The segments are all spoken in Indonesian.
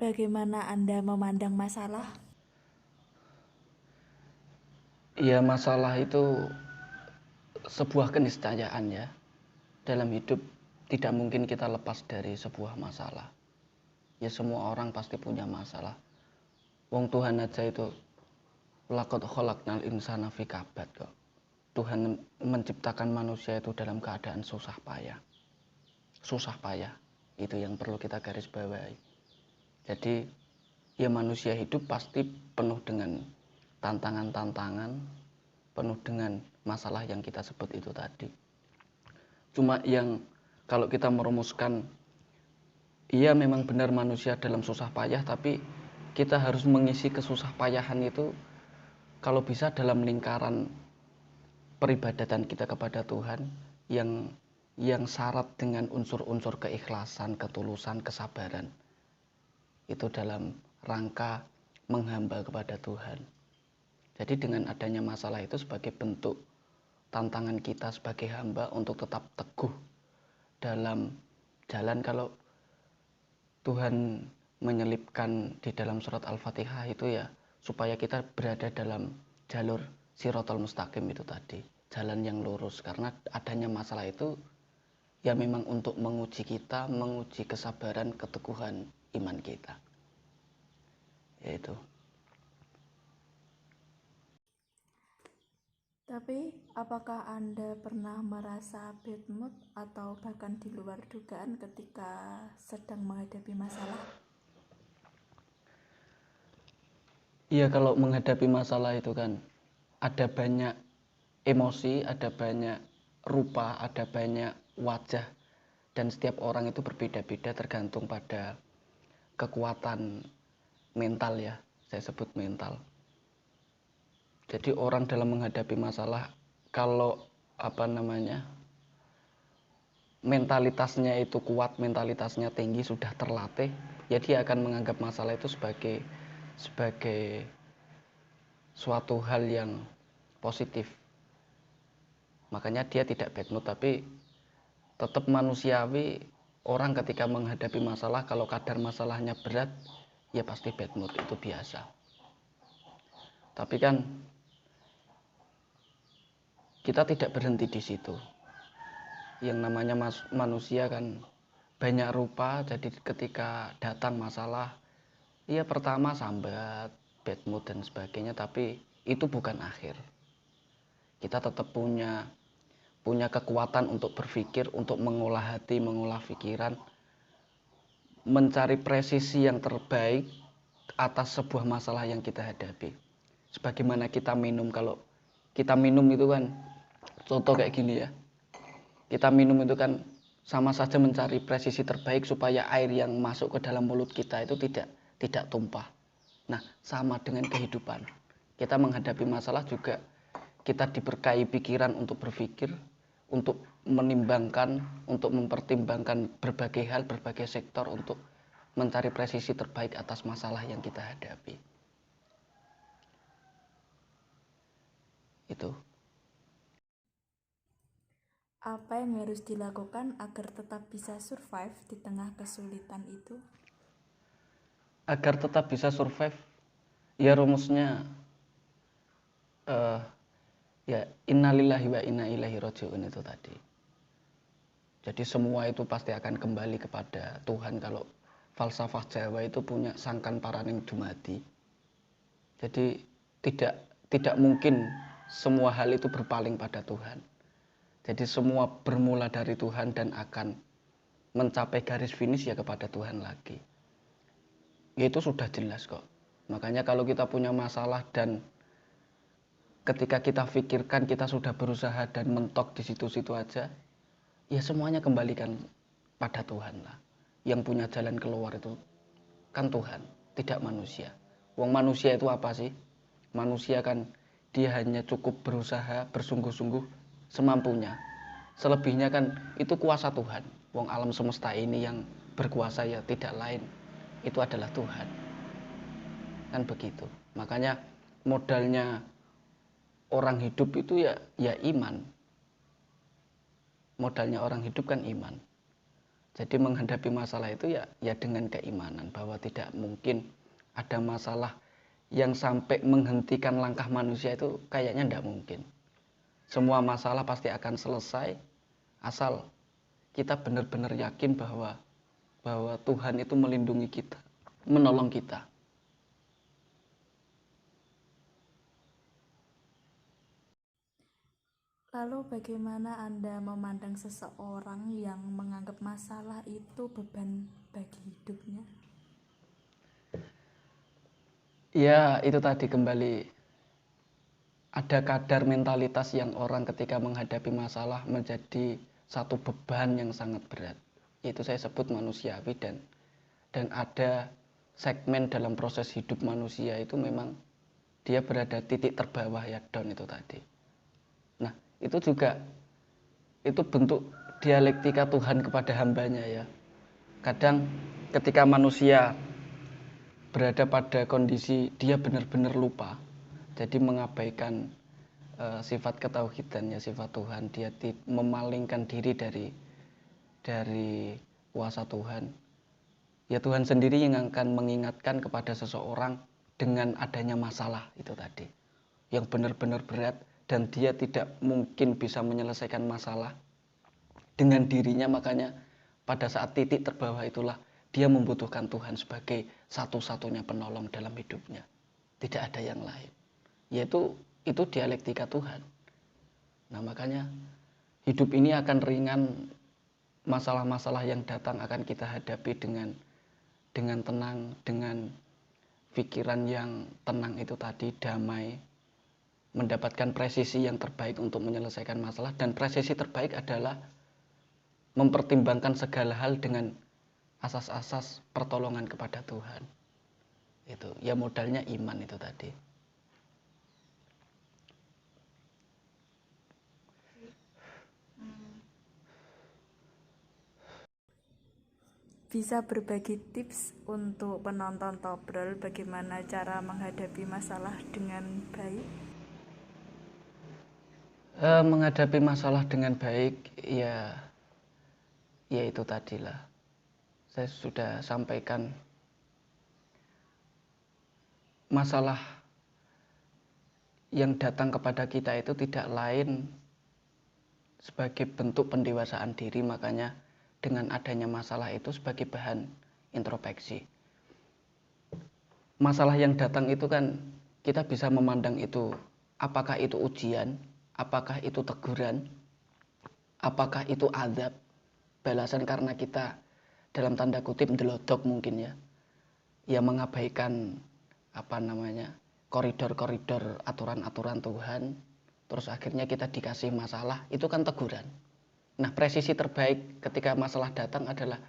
Bagaimana Anda memandang masalah? Ya, masalah itu sebuah keniscayaan ya. Dalam hidup tidak mungkin kita lepas dari sebuah masalah. Ya, semua orang pasti punya masalah. Wong Tuhan aja itu laqad khalaqnal insana fi kabad kok. Tuhan menciptakan manusia itu dalam keadaan susah payah. Susah payah. Itu yang perlu kita garis bawahi. Jadi, ya manusia hidup pasti penuh dengan tantangan-tantangan, penuh dengan masalah yang kita sebut itu tadi. Cuma yang kalau kita merumuskan, iya memang benar manusia dalam susah payah, tapi kita harus mengisi kesusah payahan itu kalau bisa dalam lingkaran peribadatan kita kepada Tuhan yang syarat dengan unsur-unsur keikhlasan, ketulusan, kesabaran. Itu dalam rangka menghamba kepada Tuhan. Jadi dengan adanya masalah itu sebagai bentuk tantangan kita sebagai hamba untuk tetap teguh dalam jalan. Kalau Tuhan menyelipkan di dalam surat Al-Fatihah itu ya supaya kita berada dalam jalur Shiratal Mustaqim itu tadi, jalan yang lurus. Karena adanya masalah itu ya memang untuk menguji kita, menguji kesabaran, keteguhan iman kita. Yaitu. Tapi, apakah Anda pernah merasa bad mood atau bahkan di luar dugaan ketika sedang menghadapi masalah? Iya, kalau menghadapi masalah itu kan ada banyak emosi, ada banyak rupa, ada banyak wajah, dan setiap orang itu berbeda-beda tergantung pada kekuatan mental ya, saya sebut mental. Jadi orang dalam menghadapi masalah, kalau mentalitasnya itu kuat, mentalitasnya tinggi, sudah terlatih, ya dia akan menganggap masalah itu sebagai suatu hal yang positif. Makanya dia tidak bad mood, tapi tetap manusiawi. Orang ketika menghadapi masalah, kalau kadar masalahnya berat, ya pasti bad mood, itu biasa. Tapi kan kita tidak berhenti di situ. Yang namanya manusia kan banyak rupa, jadi ketika datang masalah, ya pertama sambat, bad mood dan sebagainya, tapi itu bukan akhir. Kita tetap punya kekuatan untuk berpikir, untuk mengolah hati, mengolah pikiran, mencari presisi yang terbaik atas sebuah masalah yang kita hadapi. Sebagaimana kita minum, kalau kita minum itu kan contoh kayak gini ya. Kita minum itu kan sama saja mencari presisi terbaik supaya air yang masuk ke dalam mulut kita itu tidak tumpah. Nah, sama dengan kehidupan. Kita menghadapi masalah juga kita diberkahi pikiran untuk berpikir, untuk menimbangkan, untuk mempertimbangkan berbagai hal, berbagai sektor untuk mencari presisi terbaik atas masalah yang kita hadapi. Itu. Apa yang harus dilakukan agar tetap bisa survive di tengah kesulitan itu? Agar tetap bisa survive, ya rumusnya ya innalillahi wa inna ilaihi rajiun itu tadi. Jadi semua itu pasti akan kembali kepada Tuhan. Kalau falsafah Jawa itu punya sangkan paraning dumadi. Jadi tidak mungkin semua hal itu berpaling pada Tuhan. Jadi semua bermula dari Tuhan dan akan mencapai garis finish ya kepada Tuhan lagi. Itu sudah jelas kok. Makanya kalau kita punya masalah dan ketika kita pikirkan kita sudah berusaha dan mentok di situ-situ aja, ya semuanya kembalikan pada Tuhan lah. Yang punya jalan keluar itu kan Tuhan, tidak manusia. Wong manusia itu apa sih? Manusia kan dia hanya cukup berusaha bersungguh-sungguh semampunya. Selebihnya kan itu kuasa Tuhan. Wong alam semesta ini yang berkuasa ya tidak lain, itu adalah Tuhan. Kan begitu. Makanya modalnya orang hidup itu ya iman. Modalnya orang hidup kan iman. Jadi menghadapi masalah itu ya dengan keimanan bahwa tidak mungkin ada masalah yang sampai menghentikan langkah manusia, itu kayaknya tidak mungkin. Semua masalah pasti akan selesai asal kita benar-benar yakin bahwa Tuhan itu melindungi kita, menolong kita. Lalu bagaimana Anda memandang seseorang yang menganggap masalah itu beban bagi hidupnya? Ya, itu tadi kembali ada kadar mentalitas yang orang ketika menghadapi masalah menjadi satu beban yang sangat berat. Itu saya sebut manusiawi, dan ada segmen dalam proses hidup manusia itu memang dia berada titik terbawah, ya, down itu tadi. Nah, itu juga itu bentuk dialektika Tuhan kepada hambanya, ya. Kadang ketika manusia berada pada kondisi dia benar-benar lupa, jadi mengabaikan sifat ketauhidannya, sifat Tuhan, dia memalingkan diri dari kuasa Tuhan. Ya Tuhan sendiri yang akan mengingatkan kepada seseorang dengan adanya masalah itu tadi, yang benar-benar berat dan dia tidak mungkin bisa menyelesaikan masalah dengan dirinya. Makanya pada saat titik terbawah itulah dia membutuhkan Tuhan sebagai satu-satunya penolong dalam hidupnya. Tidak ada yang lain. Yaitu itu dialektika Tuhan. Nah, makanya hidup ini akan ringan, masalah-masalah yang datang akan kita hadapi dengan tenang, dengan pikiran yang tenang itu tadi, damai, mendapatkan presisi yang terbaik untuk menyelesaikan masalah. Dan presisi terbaik adalah mempertimbangkan segala hal dengan asas-asas pertolongan kepada Tuhan. Itu ya, modalnya iman itu tadi. Bisa berbagi tips untuk penonton Tobrol bagaimana cara menghadapi masalah dengan baik? Menghadapi masalah dengan baik, ya itu tadilah. Saya sudah sampaikan, masalah yang datang kepada kita itu tidak lain sebagai bentuk pendewasaan diri. Makanya dengan adanya masalah itu sebagai bahan introspeksi. Masalah yang datang itu kan kita bisa memandang itu, apakah itu ujian, apakah itu teguran, apakah itu azab, balasan karena kita dalam tanda kutip delodok mungkin, ya mengabaikan koridor-koridor aturan-aturan Tuhan, terus akhirnya kita dikasih masalah. Itu kan teguran. Nah, presisi terbaik ketika masalah datang adalah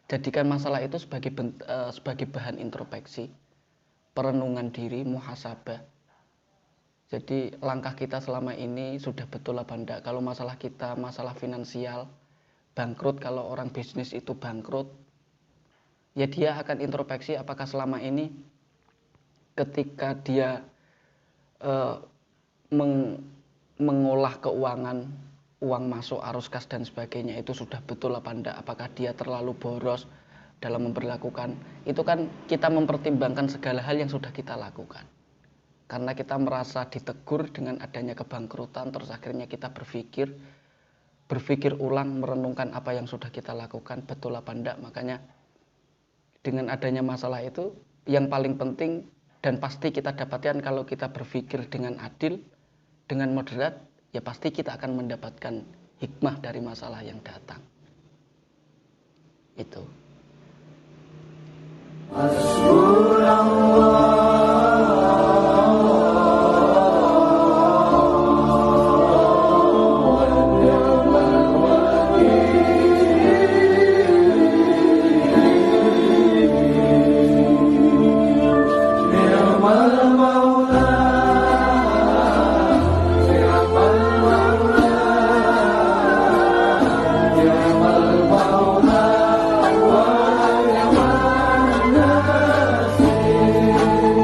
jadikan masalah itu sebagai bahan introspeksi, perenungan diri, muhasabah. Jadi langkah kita selama ini sudah betul apa enggak? Kalau masalah kita masalah finansial, bangkrut, kalau orang bisnis itu bangkrut, ya dia akan introspeksi apakah selama ini ketika dia mengolah keuangan, uang masuk, arus kas dan sebagainya, itu sudah betul apa enggak? Apakah dia terlalu boros dalam memperlakukan? Itu kan kita mempertimbangkan segala hal yang sudah kita lakukan. Karena kita merasa ditegur dengan adanya kebangkrutan, terus akhirnya kita berpikir ulang, merenungkan apa yang sudah kita lakukan, betul apa enggak. Makanya dengan adanya masalah itu, yang paling penting dan pasti kita dapatkan kalau kita berpikir dengan adil, dengan moderat, ya pasti kita akan mendapatkan hikmah dari masalah yang datang. Itu.